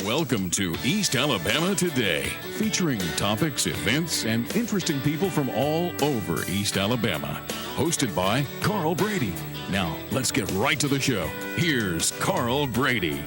Welcome to East Alabama Today, featuring topics, events, and interesting people from all over East Alabama. Hosted by Carl Brady. Now, let's get right to the show. Here's Carl Brady.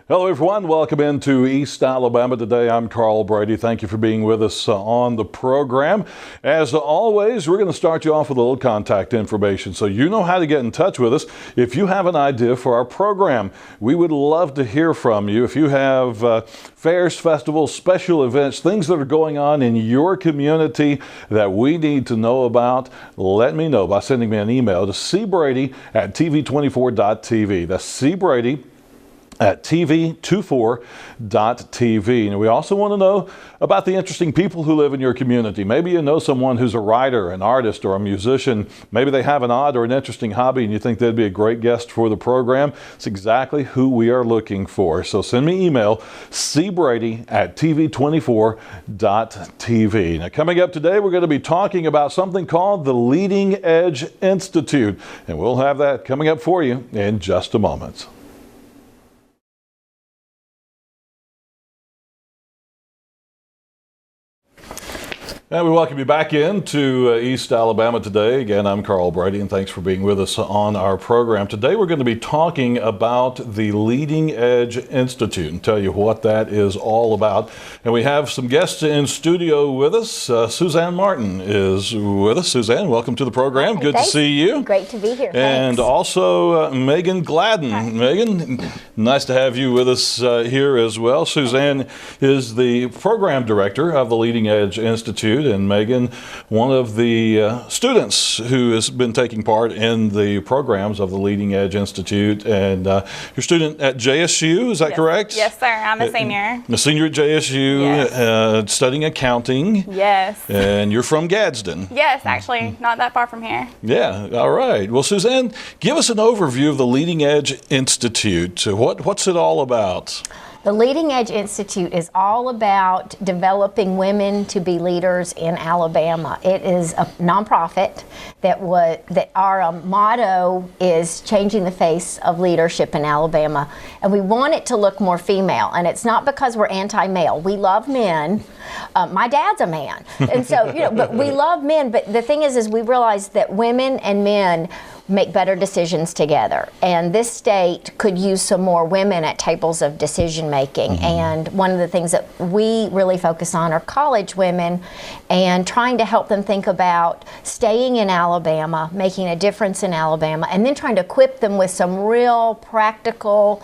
Hello everyone, welcome into East Alabama Today. I'm Carl Brady. Thank you for being with us on the program. As always, we're going to start you off with a little contact information so you know how to get in touch with us if you have an idea for our program. We would love to hear from you. If you have fairs, festivals, special events, things that are going on in your community that we need to know about, let me know by sending me an email to cbrady@tv24.tv. That's cbrady at tv24.tv. And we also want to know about the interesting people who live in your community. Maybe you know someone who's a writer, an artist, or a musician. Maybe they have an odd or an interesting hobby and you think they'd be a great guest for the program. It's exactly who we are looking for. So send me email, cbrady@tv24.tv. Now coming up today, we're going to be talking about something called the Leading Edge Institute. And we'll have that coming up for you in just a moment. And we welcome you back into East Alabama Today. Again, I'm Carl Brady, and thanks for being with us on our program. Today we're going to be talking about the Leading Edge Institute and tell you what that is all about. And we have some guests in studio with us. Suzanne Martin is with us. Suzanne, welcome to the program. Hi, good thanks. to see you. Great to be here. And Thanks. Also MEAGAN GLADDEN. Hi. MEAGAN, nice to have you with us here as well. Suzanne is the program director of the Leading Edge Institute, and MEAGAN, one of the students who has been taking part in the programs of the Leading Edge Institute. And you're a student at JSU, is that correct? Yes, sir. I'm a senior. A senior at JSU, Yes. studying accounting. Yes. And you're from Gadsden. Yes, actually, not that far from here. Yeah, all right. Well, Suzanne, give us an overview of the Leading Edge Institute. What's it all about? The Leading Edge Institute is all about developing women to be leaders in Alabama. It is a nonprofit that our motto is changing the face of leadership in Alabama, and we want it to look more female. And it's not because we're anti-male. We love men. My dad's a man, and so but we love men. But the thing is we realize that women and men make better decisions together, and this state could use some more women at tables of decision making. Mm-hmm. And one of the things that we really focus on are college women and trying to help them think about staying in Alabama, making a difference in Alabama, and then trying to equip them with some real practical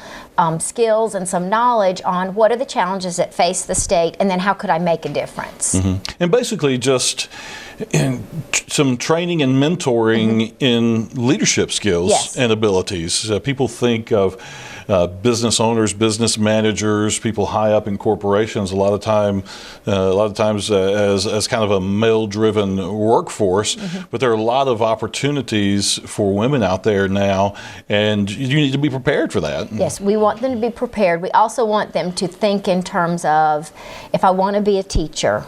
skills and some knowledge on what are the challenges that face the state, and then how could I make a difference. Mm-hmm. And basically just some training and mentoring in leadership skills and abilities. People think of business owners, business managers, people high up in corporations a lot of times as kind of a male-driven workforce. Mm-hmm. But there are a lot of opportunities for women out there now, and you need to be prepared for that. Yes, we want them to be prepared. We also want them to think in terms of, if I want to be a teacher,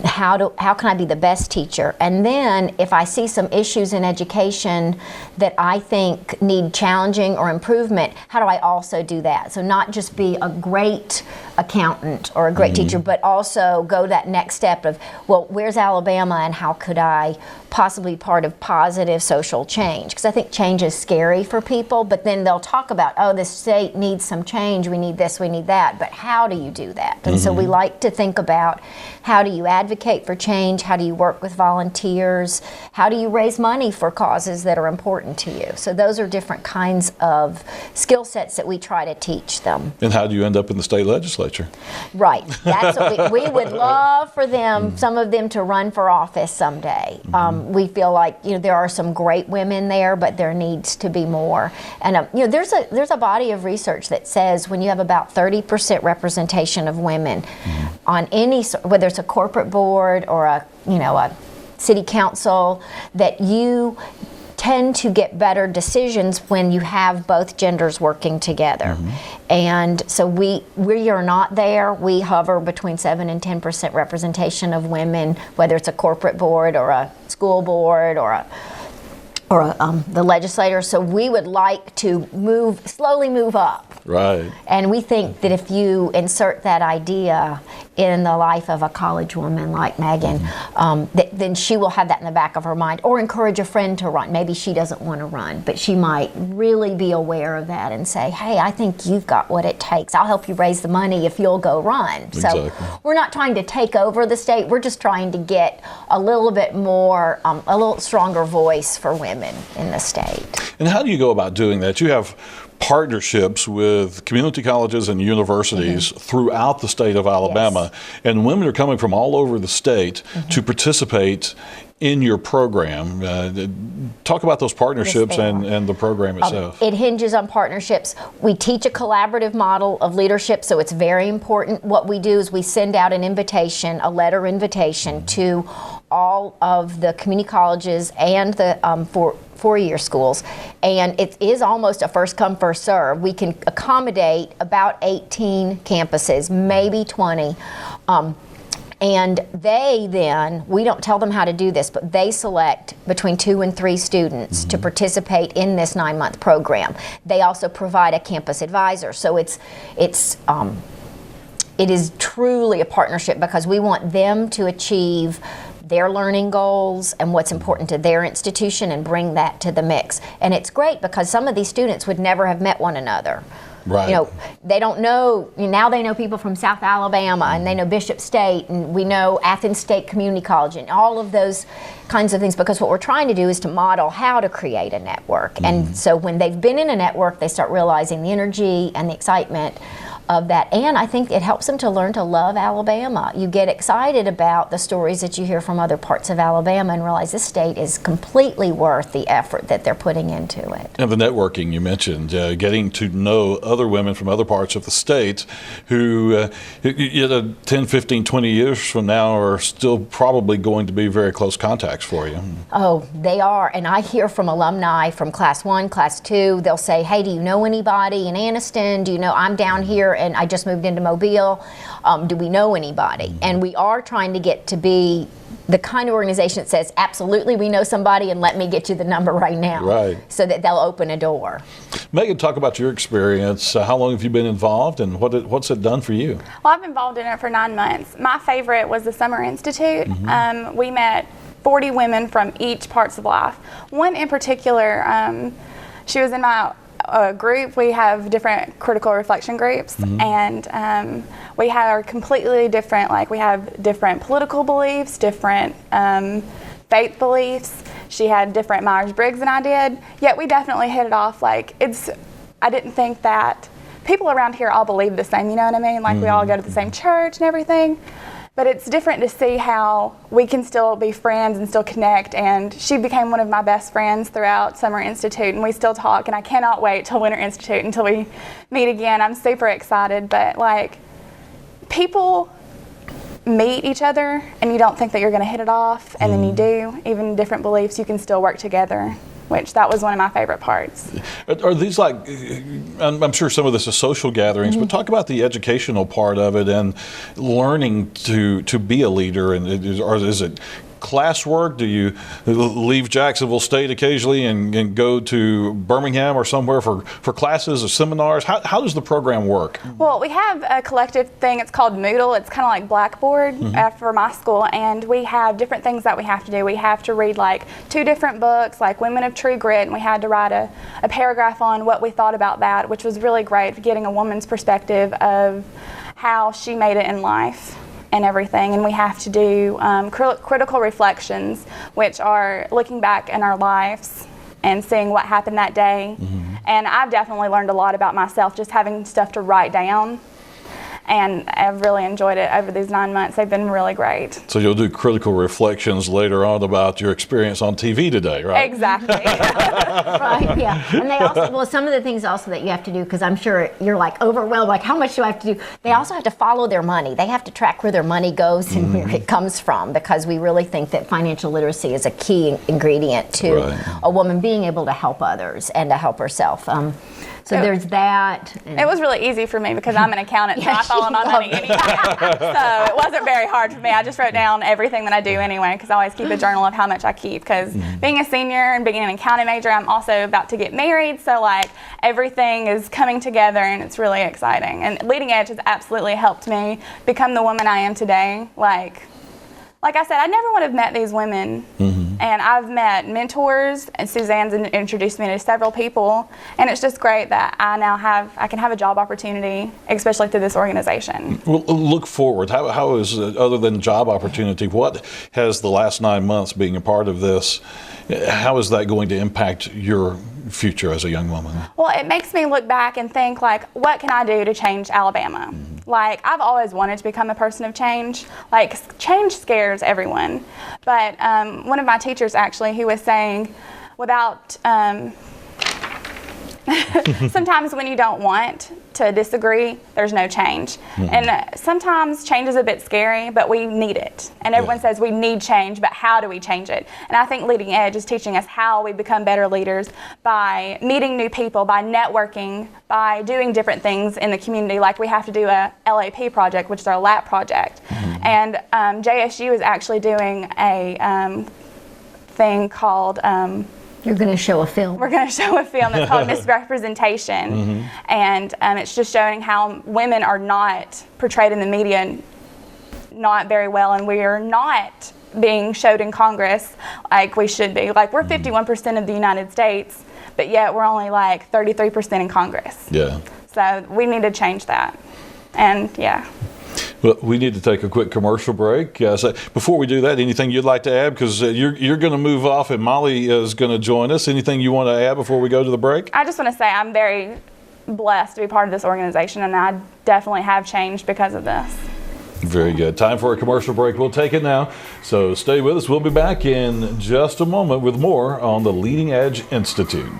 how can I be the best teacher? And then if I see some issues in education that I think need challenging or improvement, how do I also do that? So not just be a great accountant or a great teacher, but also go that next step of, well, where's Alabama and how could I possibly be part of positive social change? Because I think change is scary for people, but then they'll talk about, oh, the state needs some change, we need this, we need that, but how do you do that? And so we like to think about, how do you advocate for change? How do you work with volunteers? How do you raise money for causes that are important to you? So those are different kinds of skill sets that we try to teach them. And how do you end up in the state legislature? Right. That's what we would love for them, some of them to run for office someday. We feel like there are some great women there, but there needs to be more. And there's a body of research that says when you have about 30% representation of women on any, whether it's a corporate board or a city council, that you tend to get better decisions when you have both genders working together. And so we are not there. We hover between 7 and 10% representation of women, whether it's a corporate board or a school board or a or the legislator. So we would like to slowly move up. Right. And we think that if you insert that idea in the life of a college woman like Megan, then she will have that in the back of her mind, or encourage a friend to run. Maybe she doesn't want to run, but she might really be aware of that and say, hey, I think you've got what it takes. I'll help you raise the money if you'll go run. Exactly. So we're not trying to take over the state. We're just trying to get a little bit more, a little stronger voice for women in the state. And how do you go about doing that? You have partnerships with community colleges and universities throughout the state of Alabama, and women are coming from all over the state to participate in your program. Talk about those partnerships and the program itself. It hinges on partnerships. We teach a collaborative model of leadership, so it's very important. What we do is we send out an invitation, a letter invitation to all of the community colleges and the four-year schools, and it is almost a first come first serve. We can accommodate about 18 campuses, maybe 20. And they then, we don't tell them how to do this, but they select between 2 and 3 students to participate in this 9-month program. They also provide a campus advisor. So it is truly a partnership, because we want them to achieve their learning goals and what's important to their institution and bring that to the mix. And it's great because some of these students would never have met one another. Right. You know, they don't know, now they know people from South Alabama, and they know Bishop State, and we know Athens State Community College, and all of those kinds of things, because what we're trying to do is to model how to create a network. And so when they've been in a network, they start realizing the energy and the excitement of that, and I think it helps them to learn to love Alabama. You get excited about the stories that you hear from other parts of Alabama and realize this state is completely worth the effort that they're putting into it. And the networking you mentioned, getting to know other women from other parts of the state who 10, 15, 20 years from now are still probably going to be very close contacts for you. Oh, they are, and I hear from alumni from Class 1, Class 2, they'll say, hey, do you know anybody in Anniston? Do you know, I'm down here and I just moved into Mobile. Do we know anybody? And we are trying to get to be the kind of organization that says, absolutely, we know somebody, and let me get you the number right now. Right. So that they'll open a door. Megan, talk about your experience. How long have you been involved, and what's it done for you? Well, I've been involved in it for 9 months. My favorite was the Summer Institute. We met 40 women from each parts of life. One in particular, she was in my group. We have different critical reflection groups, and we are completely different. Like, we have different political beliefs, different faith beliefs. She had different Myers-Briggs than I did, yet we definitely hit it off. Like, I didn't think that people around here all believe the same, you know what I mean? Like, we all go to the same church and everything. But it's different to see how we can still be friends and still connect. And she became one of my best friends throughout Summer Institute, and we still talk. And I cannot wait till Winter Institute until we meet again. I'm super excited. But like, people meet each other, and you don't think that you're going to hit it off, and then you do. Even different beliefs, you can still work together, which that was one of my favorite parts. Are these like, I'm sure some of this is social gatherings, but talk about the educational part of it and learning to be a leader. And is it classwork? Do you leave Jacksonville State occasionally and go to Birmingham or somewhere for classes or seminars? How does the program work? Well, we have a collective thing. It's called Moodle. It's kind of like Blackboard for my school, and we have different things that we have to do. We have to read like 2 different books, like Women of True Grit, and we had to write a paragraph on what we thought about that, which was really great, getting a woman's perspective of how she made it in life and everything. And we have to do critical reflections, which are looking back in our lives and seeing what happened that day. And I've definitely learned a lot about myself just having stuff to write down. And I've really enjoyed it over these 9 months. They've been really great. So you'll do critical reflections later on about your experience on TV today, right? Exactly. Right, yeah. And they also, well, some of the things also that you have to do, because I'm sure you're like overwhelmed, like how much do I have to do? They also have to follow their money. They have to track where their money goes and where it comes from, because we really think that financial literacy is a key ingredient to a woman being able to help others and to help herself. So there's that. It was really easy for me because I'm an accountant, so I follow my money anyway. So it wasn't very hard for me. I just wrote down everything that I do anyway, because I always keep a journal of how much I keep. Because being a senior and being an accounting major, I'm also about to get married, so like everything is coming together and it's really exciting. And Leading Edge has absolutely helped me become the woman I am today. Like I said, I never would have met these women, and I've met mentors, and Suzanne's introduced me to several people, and it's just great that I can have a job opportunity, especially through this organization. Well, look forward. How is, other than job opportunity, what has the last 9 months being a part of this, how is that going to impact your future as a young woman? Well, it makes me look back and think, like, what can I do to change Alabama? Like, I've always wanted to become a person of change. Like, change scares everyone. But one of my teachers, actually, he was saying, sometimes when you don't want to disagree, there's no change. And sometimes change is a bit scary, but we need it. And everyone says we need change, but how do we change it? And I think Leading Edge is teaching us how we become better leaders by meeting new people, by networking, by doing different things in the community. Like, we have to do a LAP project, which is our LAP project. And JSU is actually doing a thing called You're going to show a film. We're going to show a film that's called Misrepresentation. And it's just showing how women are not portrayed in the media not very well, and we are not being showed in Congress like we should be. Like, we're 51% of the United States, but yet we're only like 33% in Congress. Yeah. So we need to change that. And Well, we need to take a quick commercial break. So before we do that, anything you'd like to add? Because you're going to move off and Mollie is going to join us. Anything you want to add before we go to the break? I just want to say I'm very blessed to be part of this organization, and I definitely have changed because of this. Very good. Time for a commercial break. We'll take it now. So stay with us. We'll be back in just a moment with more on the Leading Edge Institute.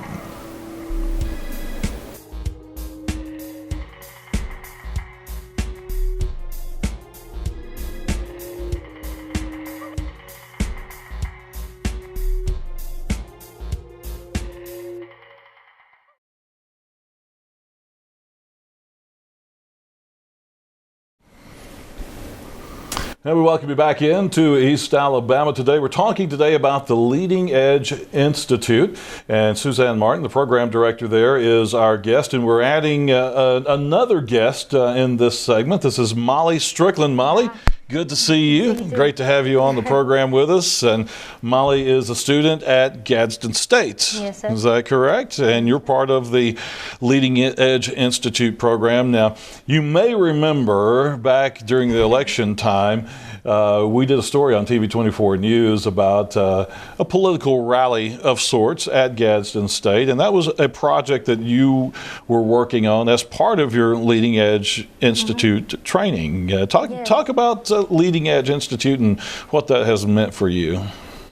And we welcome you back into East Alabama today. We're talking today about the Leading Edge Institute, and Suzanne Martin, the program director there, is our guest, and we're adding another guest in this segment. This is Mollie Strickland. Mollie, good to see you. Great to have you on the program with us. And Mollie is a student at Gadsden State. Yes, sir. Is that correct? And you're part of the Leading Edge Institute program. Now, you may remember back during the election time, we did a story on TV 24 News about a political rally of sorts at Gadsden State, and that was a project that you were working on as part of your Leading Edge Institute training. Talk about Leading Edge Institute and what that has meant for you.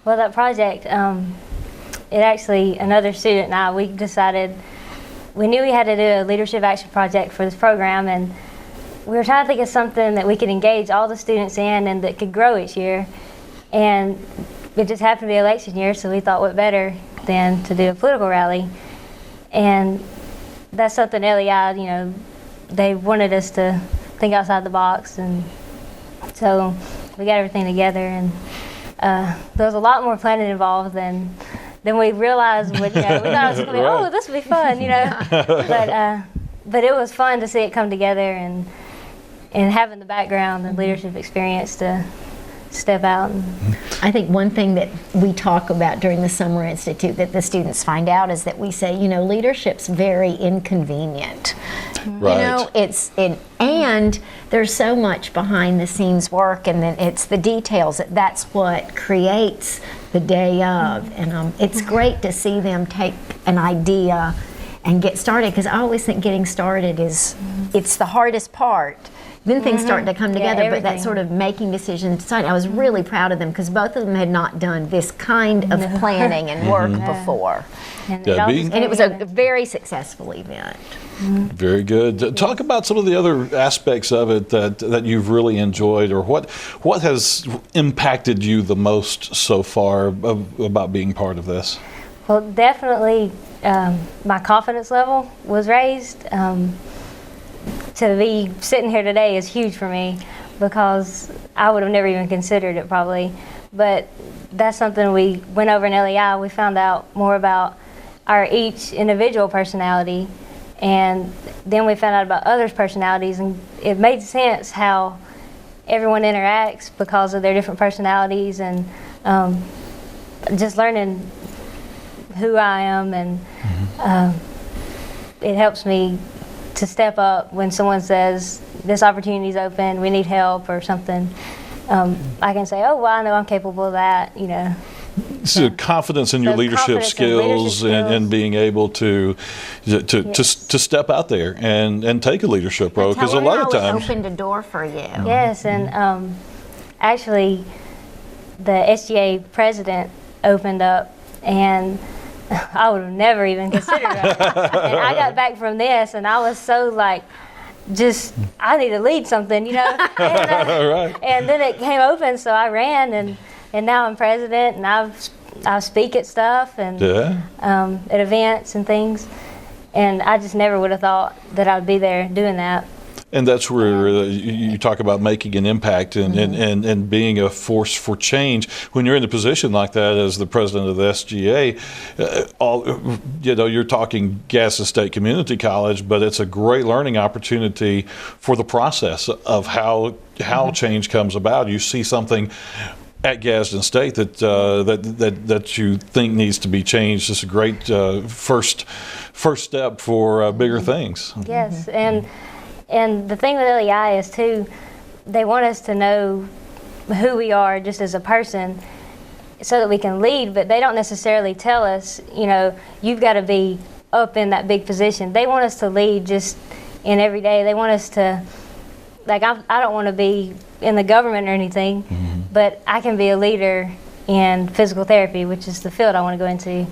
Well, that project, it actually, another student and I, we decided, we knew we had to do a leadership action project for this program, and we were trying to think of something that we could engage all the students in and that could grow each year. And it just happened to be election year, so we thought what better than to do a political rally. And that's something LEI, they wanted us to think outside the box, and so we got everything together, and there was a lot more planning involved than we realized. We thought it was going to be, oh, this would be fun, but it was fun to see it come together, and having the background and leadership experience to step out. I think one thing that we talk about during the Summer Institute that the students find out is that we say, leadership's very inconvenient. Right. And there's so much behind the scenes work, and then it's the details that's what creates the day of. And it's great to see them take an idea and get started, because I always think getting started it's the hardest part. Then things start to come together, but that sort of making decisions, deciding. I was really proud of them, because both of them had not done this kind of planning and work before. And it was a very successful event. Very good. Talk about some of the other aspects of it that you've really enjoyed, or what has impacted you the most so far about being part of this? Well, definitely my confidence level was raised. To be sitting here today is huge for me because I would have never even considered it probably. But that's something we went over in LEI. We found out more about our each individual personality, and then we found out about others' personalities, and it made sense how everyone interacts because of their different personalities, and just learning who I am, and it helps me to step up when someone says this opportunity is open, we need help or something. I can say, oh, well, I know I'm capable of that, you know. So confidence in your leadership skills and being able to step out there and take a leadership role, because a lot of times opened a door for you. Yes, and actually the SGA president opened up, and I would have never even considered it. And I got back from this, and I was so like, I need to lead something, you know. And, and then it came open, so I ran, and now I'm president, and I speak at stuff and at events and things, and I just never would have thought that I'd be there doing that. And that's where you talk about making an impact and being a force for change. When you're in a position like that as the president of the SGA, you're talking Gadsden State Community College, but it's a great learning opportunity for the process of how change comes about. You see something at Gadsden State that you think needs to be changed. It's a great first step for bigger things. Yes, and the thing with LEI is too, they want us to know who we are just as a person so that we can lead, but they don't necessarily tell us, you know, you've got to be up in that big position. They want us to lead just in every day. They want us to, like, I don't want to be in the government or anything, but I can be a leader in physical therapy, which is the field I want to go into.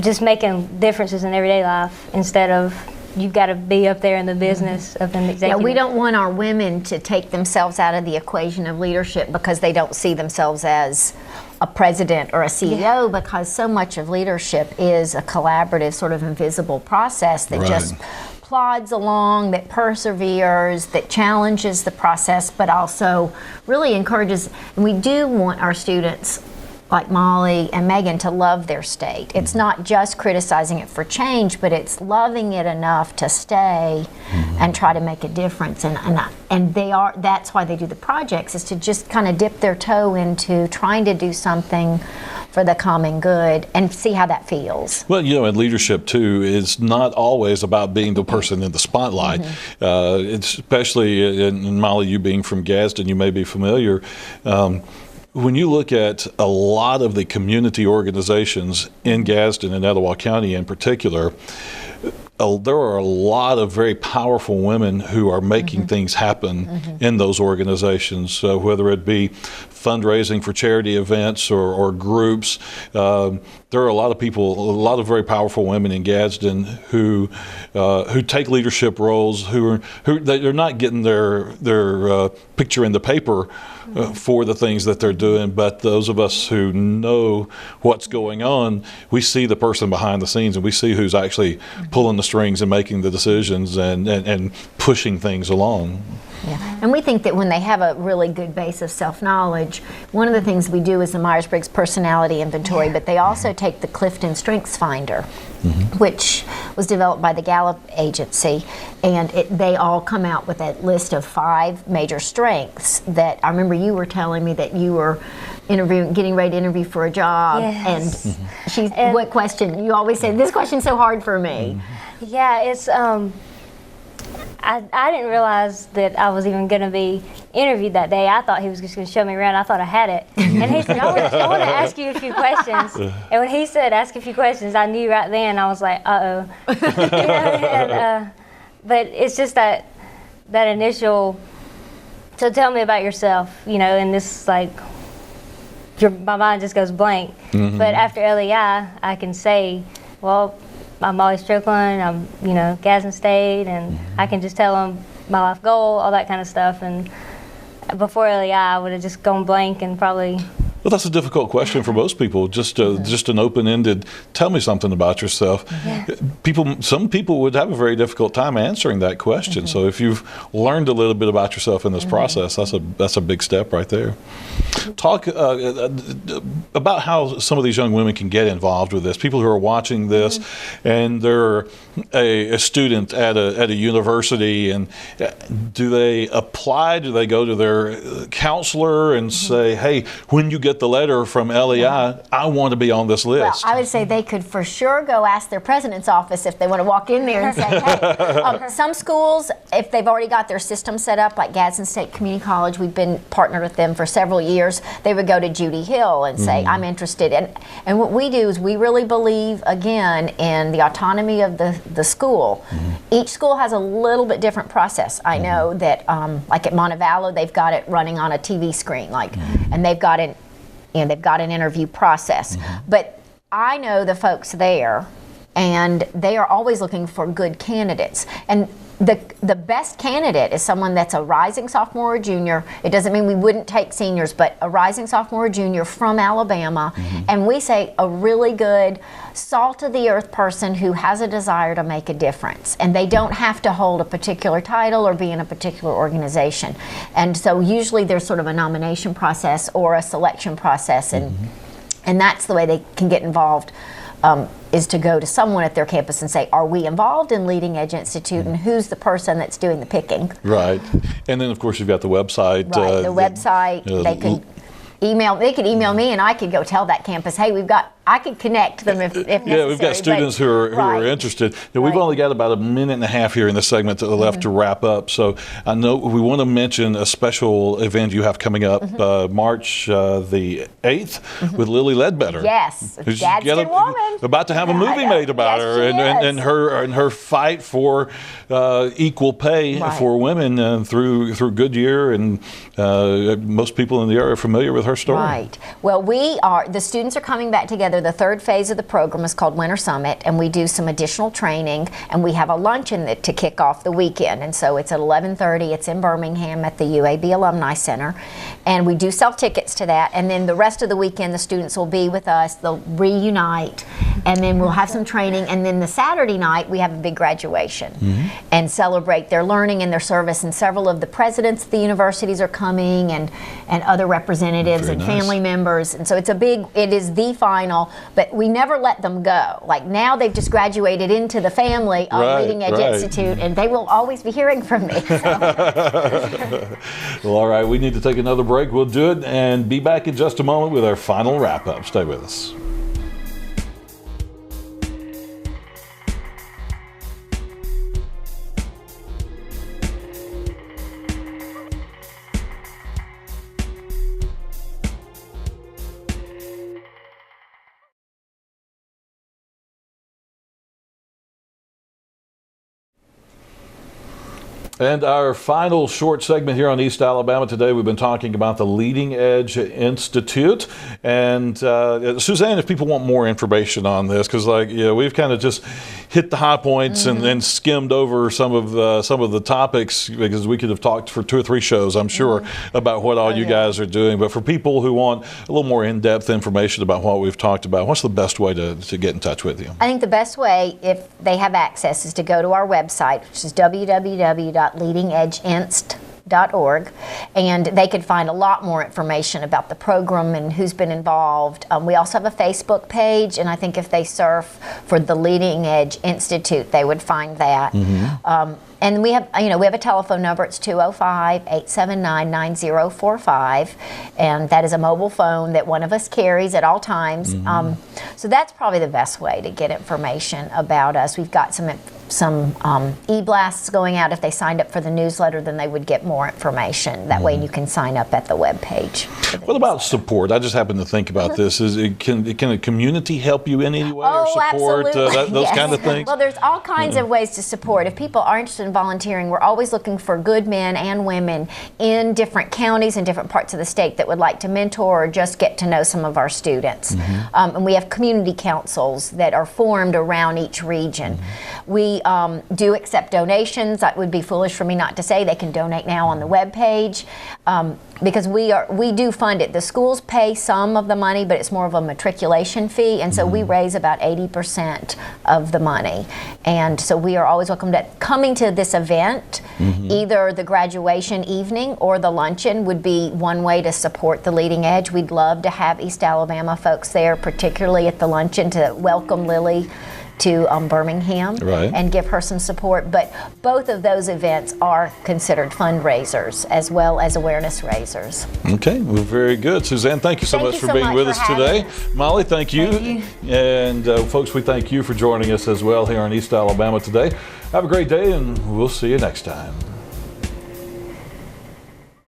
Just making differences in everyday life instead of you've got to be up there in the business of an executive. Yeah, we don't want our women to take themselves out of the equation of leadership because they don't see themselves as a president or a CEO, because so much of leadership is a collaborative, sort of invisible process that just plods along, that perseveres, that challenges the process, but also really encourages. And we do want our students like Mollie and Megan to love their state. It's not just criticizing it for change, but it's loving it enough to stay and try to make a difference. And that's why they do the projects, is to just kind of dip their toe into trying to do something for the common good and see how that feels. Well, you know, and leadership too is not always about being the person in the spotlight. It's especially in Mollie, you being from Gadsden, you may be familiar. When you look at a lot of the community organizations in Gadsden and Etowah County in particular, there are a lot of very powerful women who are making things happen in those organizations, whether it be fundraising for charity events or groups. There are a lot of people, a lot of very powerful women in Gadsden who take leadership roles, who they're not getting their picture in the paper for the things that they're doing, but those of us who know what's going on, we see the person behind the scenes, and we see who's actually pulling the strings and making the decisions and pushing things along. Yeah, and we think that when they have a really good base of self-knowledge, one of the things we do is the Myers-Briggs Personality Inventory, but they also take the Clifton Strengths Finder, which was developed by the Gallup Agency, and they all come out with a list of 5 major strengths that I remember you were telling me that you were getting ready to interview for a job, and what question? You always say, this question's so hard for me. Yeah, it's I didn't realize that I was even going to be interviewed that day. I thought he was just going to show me around. I thought I had it. And he said, I want to ask you a few questions. And when he said, ask a few questions, I knew right then. I was like, uh-oh. But it's just that initial, so tell me about yourself, you know, and this like, my mind just goes blank. But after LEI, I can say, well, I'm Mollie Strickland, I'm, you know, Gadsden State, and I can just tell them my life goal, all that kind of stuff. And before LEI, I would have just gone blank and probably Well, that's a difficult question for most people. Just an open-ended, tell me something about yourself. Some people would have a very difficult time answering that question. So if you've learned a little bit about yourself in this process, that's a big step right there. Talk about how some of these young women can get involved with this. People who are watching this and they're a student at a university, and do they apply? Do they go to their counselor and say, hey, when you get the letter from LEI, I want to be on this list? Well, I would say they could for sure go ask their president's office if they want to walk in there and say, hey, some schools, if they've already got their system set up, like Gadsden State Community College, we've been partnered with them for several years, they would go to Judy Hill and say, I'm interested. And what we do is we really believe, again, in the autonomy of the school. Each school has a little bit different process. I know that, like at Montevallo, they've got it running on a TV screen, and they've got an interview process. But I know the folks there, and they are always looking for good candidates. And the best candidate is someone that's a rising sophomore or junior. It doesn't mean we wouldn't take seniors, but a rising sophomore or junior from Alabama. And we say a really good, salt-of-the-earth person who has a desire to make a difference. And they don't have to hold a particular title or be in a particular organization. And so usually there's sort of a nomination process or a selection process, and that's the way they can get involved. Is to go to someone at their campus and say, are we involved in Leading Edge Institute, and who's the person that's doing the picking? Right. And then, of course, you've got the website. Right, the website. They could email me, and I could go tell that campus, hey, I could connect them if necessary. Yeah, we've got students who are interested. Now, we've only got about a minute and a half here in this segment left to wrap up. So I know we want to mention a special event you have coming up March the 8th with Lily Ledbetter. Yes, Gadsden woman. About to have a movie made about her and her fight for equal pay for women through Goodyear, and most people in the area are familiar with her story. Right. Well, the students are coming back together. The third phase of the program is called Winter Summit, and we do some additional training, and we have a luncheon to kick off the weekend. And so it's at 11:30. It's in Birmingham at the UAB Alumni Center, and we do sell tickets to that. And then the rest of the weekend, the students will be with us. They'll reunite, and then we'll have some training. And then the Saturday night, we have a big graduation and celebrate their learning and their service. And several of the presidents of the universities are coming, and other representatives and family members. And so it is the final, but we never let them go. Like now they've just graduated into the family of Leading Edge Institute, and they will always be hearing from me. Well, all right, we need to take another break. We'll do it and be back in just a moment with our final wrap-up. Stay with us. And our final short segment here on East Alabama today, we've been talking about the Leading Edge Institute. And Suzanne, if people want more information on this, because we've kind of just hit the high points and then skimmed over some of the topics, because we could have talked for 2 or 3 shows, I'm sure, about what all you guys are doing. But for people who want a little more in-depth information about what we've talked about, what's the best way to get in touch with you? I think the best way, if they have access, is to go to our website, which is www.leadingedgeinst.org, and they could find a lot more information about the program and who's been involved. We also have a Facebook page, and I think if they surf for the Leading Edge Institute, they would find that. And we have a telephone number. It's 205-879-9045, and that is a mobile phone that one of us carries at all times. So that's probably the best way to get information about us. We've got some e-blasts going out. If they signed up for the newsletter, then they would get more information. That way you can sign up at the web page. What about support? I just happened to think about this. Can a community help you in any way, or support those kind of things? Well, there's all kinds of ways to support. If people are interested in volunteering, we're always looking for good men and women in different counties and different parts of the state that would like to mentor or just get to know some of our students. And we have community councils that are formed around each region. We We do accept donations. That would be foolish for me not to say. They can donate now on the webpage, because we do fund it. The schools pay some of the money, but it's more of a matriculation fee, and so we raise about 80% of the money. And so we are always welcome to coming to this event. Either the graduation evening or the luncheon would be one way to support the Leading Edge. We'd love to have East Alabama folks there, particularly at the luncheon, to welcome Lily to Birmingham and give her some support. But both of those events are considered fundraisers as well as awareness raisers. Okay, well, very good. Suzanne, thank you so much for being with us today. Molly, thank you. And folks, we thank you for joining us as well here in East Alabama today. Have a great day, and we'll see you next time.